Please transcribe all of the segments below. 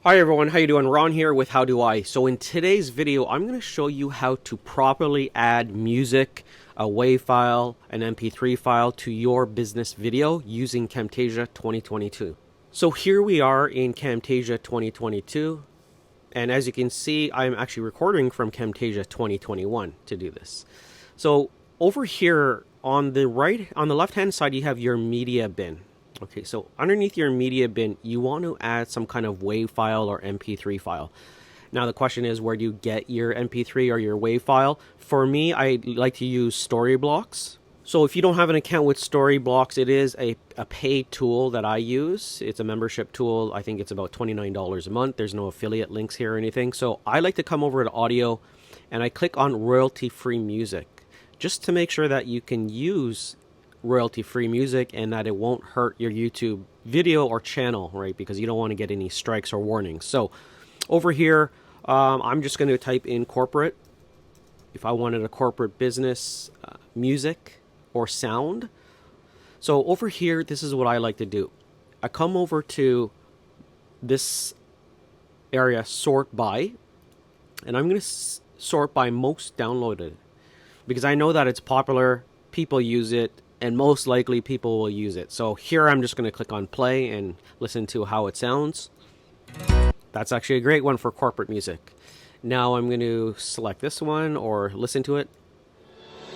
Hi everyone, how you doing? Ron here with How Do I. So in today's video, I'm going to show you how to properly add music, a WAV file, an MP3 file to your business video using Camtasia 2022. So here we are in Camtasia 2022, and as you can see, I'm actually recording from Camtasia 2021 to do this. So over here on the left-hand side, you have your media bin. Okay, so underneath your media bin, you want to add some kind of WAV file or MP3 file. Now the question is, where do you get your MP3 or your WAV file? For me, I like to use Storyblocks. So if you don't have an account with Storyblocks, it is a paid tool that I use. It's a membership tool. I think it's about $29 a month. There's no affiliate links here or anything. So I like to come over to audio and I click on royalty-free music just to make sure that you can use royalty-free music and that it won't hurt your YouTube video or channel, right? Because you don't want to get any strikes or warnings. So over here, I'm just going to type in corporate. If I wanted a corporate business music or sound. So over here, this is what I like to do. I come over to this area, sort by, and I'm going to sort by most downloaded because I know that it's popular, people use it, and most likely people will use it. So here I'm just going to click on play and listen to how it sounds. That's actually a great one for corporate music. Now I'm going to select this one or listen to it.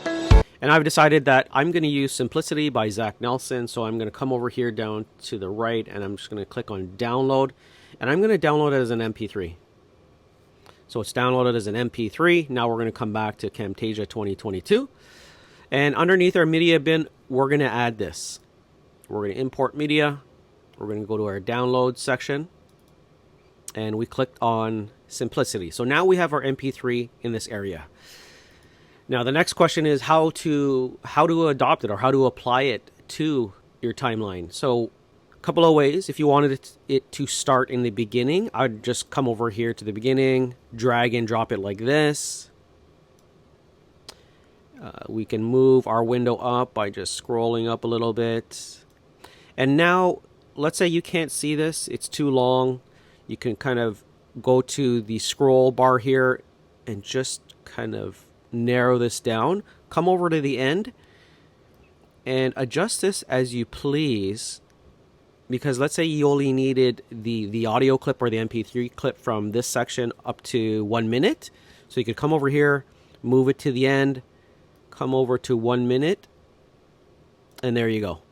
And I've decided that I'm going to use Simplicity by Zach Nelson. So I'm going to come over here down to the right and I'm just going to click on download. And I'm going to download it as an MP3. So it's downloaded as an MP3. Now we're going to come back to Camtasia 2022. And underneath our media bin, we're going to add this. We're going to import media. We're going to go to our download section. And we clicked on Simplicity. So now we have our MP3 in this area. Now the next question is how to adopt it or how to apply it to your timeline. So a couple of ways. If you wanted it to start in the beginning, I'd just come over here to the beginning, drag and drop it like this. We can move our window up by just scrolling up a little bit. And now, let's say you can't see this, it's too long. You can kind of go to the scroll bar here and just kind of narrow this down. Come over to the end and adjust this as you please. Because let's say you only needed the audio clip or the MP3 clip from this section up to 1 minute. So you could come over here, move it to the end, come over to 1 minute, and there you go.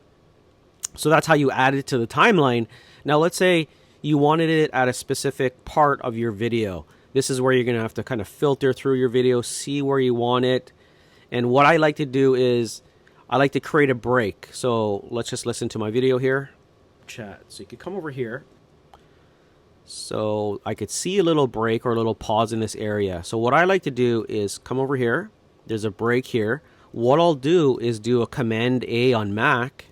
So that's how you add it to the timeline. Now let's say you wanted it at a specific part of your video. This is where you're going to have to kind of filter through your video, see where you want it. And what I like to do is I like to create a break. So let's just listen to my video here. Chat. So you could come over here. So I could see a little break or a little pause in this area. So what I like to do is come over here. There's a break here. What I'll do is do a Command A on Mac.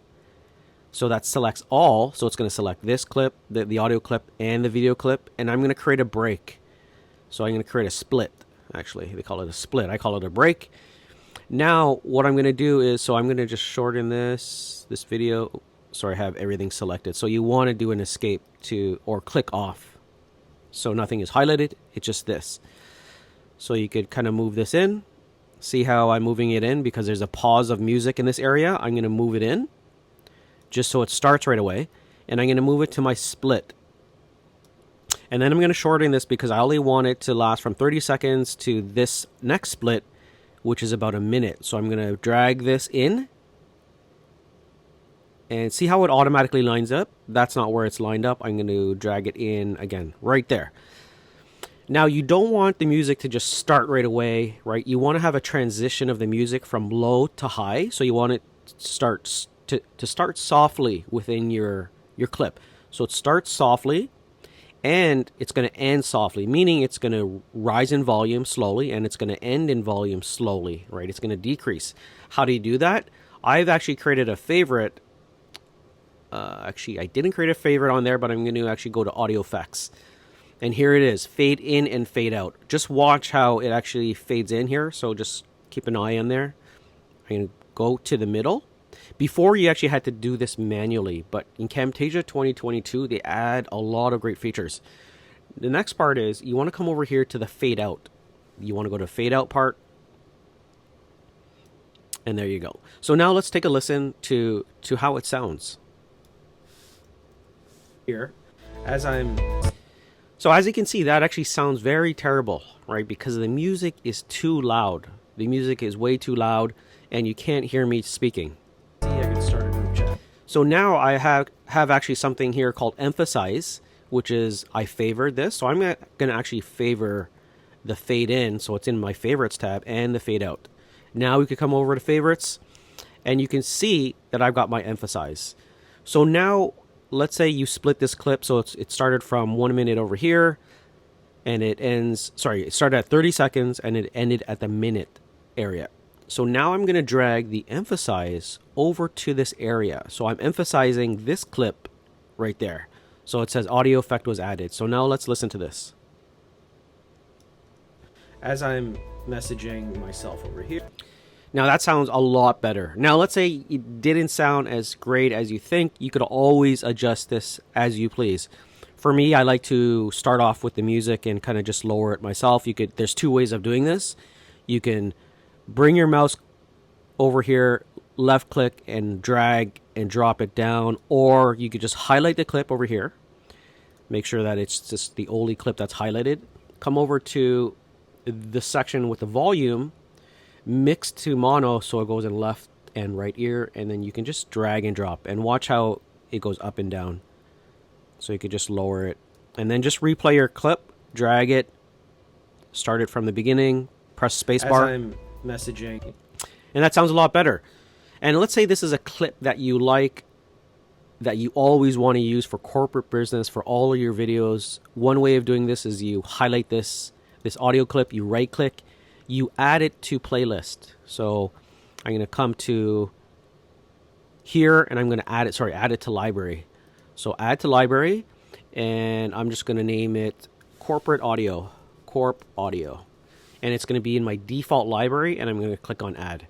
So that selects all. So it's going to select this clip, the audio clip, and the video clip. And I'm going to create a break. So I'm going to create a split. Actually, they call it a split. I call it a break. Now, what I'm going to do is, so I'm going to just shorten this video. So I have everything selected. So you want to do an escape or click off. So nothing is highlighted. It's just this. So you could kind of move this in. See how I'm moving it in because there's a pause of music in this area. I'm going to move it in just so it starts right away. And I'm going to move it to my split. And then I'm going to shorten this because I only want it to last from 30 seconds to this next split, which is about a minute. So I'm going to drag this in. And see how it automatically lines up? That's not where it's lined up. I'm going to drag it in again, right there. Now, you don't want the music to just start right away, right? You want to have a transition of the music from low to high. So you want it to start softly within your clip. So it starts softly and it's going to end softly, meaning it's going to rise in volume slowly and it's going to end in volume slowly, right? It's going to decrease. How do you do that? I've actually created a favorite. Actually, I didn't create a favorite on there, but I'm going to actually go to audio effects. And here it is, fade in and fade out. Just watch how it actually fades in here. So just keep an eye on there. I'm going to go to the middle. Before, you actually had to do this manually, but in Camtasia 2022, they add a lot of great features. The next part is you want to come over here to the fade out. You want to go to fade out part. And there you go. So now let's take a listen to how it sounds. Here, so as you can see, that actually sounds very terrible, right? Because the music is too loud. The music is way too loud and you can't hear me speaking. See, I can start a group chat. So now I have actually something here called emphasize, which is I favored this. So I'm going to actually favor the fade in. So it's in my favorites tab and the fade out. Now we could come over to favorites and you can see that I've got my emphasize. So now let's say you split this clip. So it started from 1 minute over here and it started at 30 seconds and it ended at the minute area. So now I'm going to drag the emphasize over to this area. So I'm emphasizing this clip right there. So it says audio effect was added. So now let's listen to this. As I'm messaging myself over here. Now that sounds a lot better. Now let's say it didn't sound as great as you think. You could always adjust this as you please. For me, I like to start off with the music and kind of just lower it myself. There's two ways of doing this. You can bring your mouse over here, left click and drag and drop it down, or you could just highlight the clip over here. Make sure that it's just the only clip that's highlighted. Come over to the section with the volume, mix to mono so it goes in left and right ear, and then you can just drag and drop and watch how it goes up and down. So you could just lower it and then just replay your clip, drag it, start it from the beginning, press spacebar. As I'm messaging, and that sounds a lot better. And let's say this is a clip that you like, that you always want to use for corporate business, for all of your videos. One way of doing this is you highlight this audio clip, you right click, you add it to playlist. So I'm going to come to here and I'm going to add it to library. So add to library, and I'm just going to name it corporate audio, corp audio. And it's going to be in my default library, and I'm going to click on add.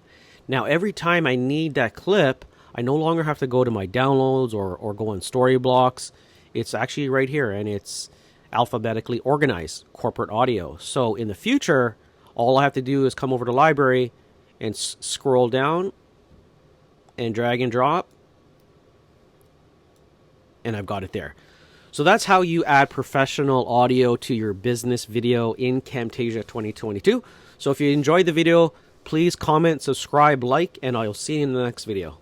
Now every time I need that clip, I no longer have to go to my downloads or go on Storyblocks. It's actually right here, and it's alphabetically organized, corporate audio. So in the future, all I have to do is come over to library and scroll down and drag and drop, and I've got it there. So that's how you add professional audio to your business video in Camtasia 2022. So if you enjoyed the video, please comment, subscribe, like, and I'll see you in the next video.